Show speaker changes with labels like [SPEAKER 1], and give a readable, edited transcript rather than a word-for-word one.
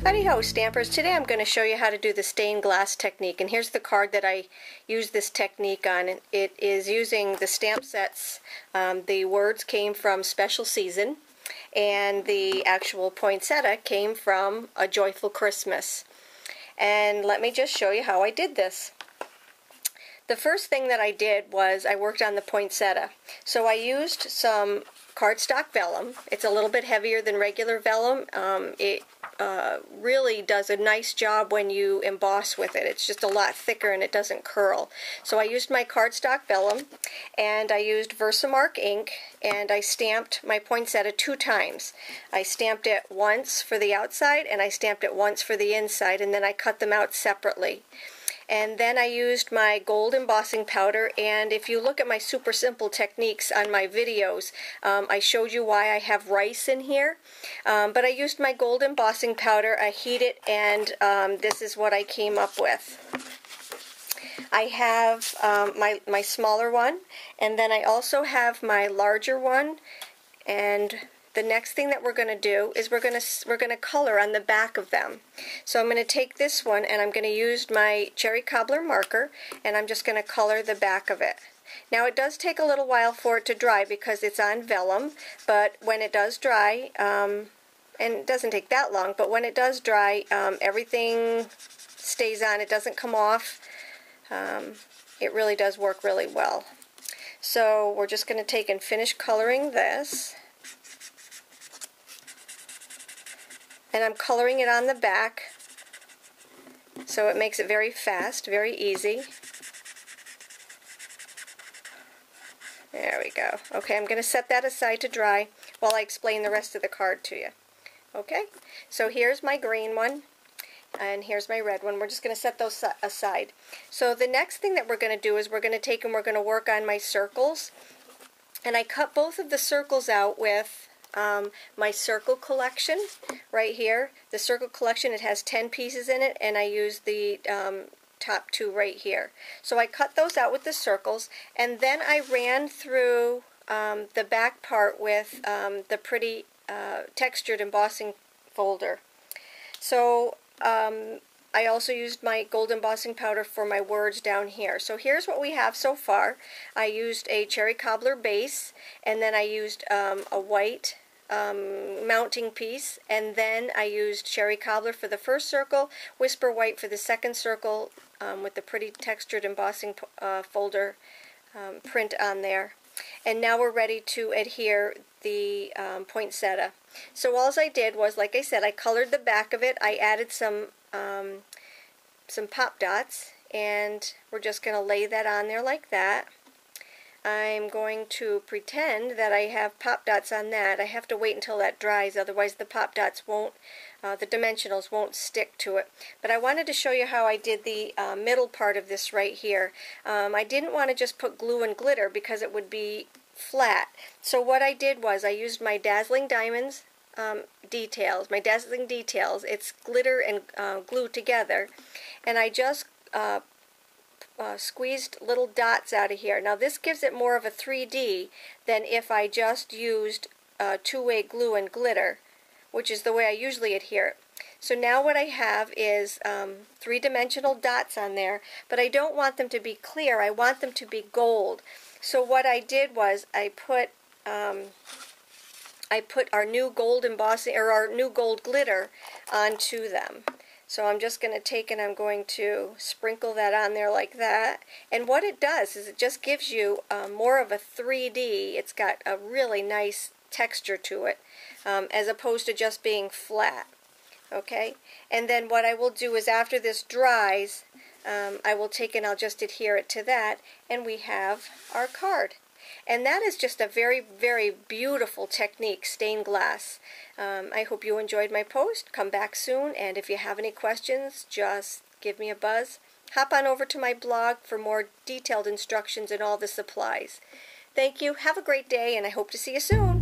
[SPEAKER 1] Howdy ho, Stampers. Today I'm going to show you how to do the stained glass technique, and here's the card that I use this technique on. It is using the stamp sets. The words came from Special Season, and the actual poinsettia came from A Joyful Christmas. And let me just show you how I did this. The first thing that I did was I worked on the poinsettia. So I used some cardstock vellum. It's a little bit heavier than regular vellum. It really does a nice job when you emboss with it. It's just a lot thicker and it doesn't curl. So I used my cardstock vellum and I used Versamark ink and I stamped my poinsettia 2 times. I stamped it once for the outside and I stamped it once for the inside, and then I cut them out separately. And then I used my gold embossing powder, and if you look at my super simple techniques on my videos, I showed you why I have rice in here. But I used my gold embossing powder, I heat it, and this is what I came up with. I have my smaller one, and then I also have my larger one, and the next thing that we're going to do is we're going to color on the back of them. So I'm going to take this one and I'm going to use my cherry cobbler marker, and I'm just going to color the back of it. Now it does take a little while for it to dry because it's on vellum, but when it does dry, and it doesn't take that long, but when it does dry, everything stays on. It doesn't come off. It really does work really well. So we're just going to take and finish coloring this. And I'm coloring it on the back, so it makes it very fast, very easy. There we go. Okay, I'm going to set that aside to dry while I explain the rest of the card to you. Okay, so here's my green one, and here's my red one. We're just going to set those aside. So the next thing that we're going to do is we're going to take and we're going to work on my circles. And I cut both of the circles out with my circle collection right here. The circle collection, it has 10 pieces in it, and I used the top 2 right here. So I cut those out with the circles, and then I ran through the back part with the pretty textured embossing folder. So I also used my gold embossing powder for my words down here. So here's what we have so far. I used a cherry cobbler base, and then I used a white mounting piece, and then I used cherry cobbler for the first circle, whisper white for the second circle, with the pretty textured embossing folder print on there. And now we're ready to adhere the poinsettia. So all I did was, like I said, I colored the back of it. I added some pop dots, and we're just going to lay that on there like that. I'm going to pretend that I have pop dots on that. I have to wait until that dries, otherwise the pop dots won't, the dimensionals won't stick to it. But I wanted to show you how I did the middle part of this right here. I didn't want to just put glue and glitter because it would be flat. So what I did was I used my Dazzling Diamonds details, my Dazzling Details. It's glitter and glue together, and I just squeezed little dots out of here. Now this gives it more of a 3D than if I just used two-way glue and glitter, which is the way I usually adhere it. So now what I have is 3-dimensional dots on there, but I don't want them to be clear. I want them to be gold. So what I did was I put our new gold embossing, or our new gold glitter, onto them. So I'm just going to take and I'm going to sprinkle that on there like that. And what it does is it just gives you more of a 3D. It's got a really nice texture to it, as opposed to just being flat. Okay? And then what I will do is after this dries, I will take and I'll just adhere it to that, and we have our card. And that is just a very, very beautiful technique, stained glass. I hope you enjoyed my post. Come back soon, and if you have any questions, just give me a buzz. Hop on over to my blog for more detailed instructions and all the supplies. Thank you. Have a great day, and I hope to see you soon.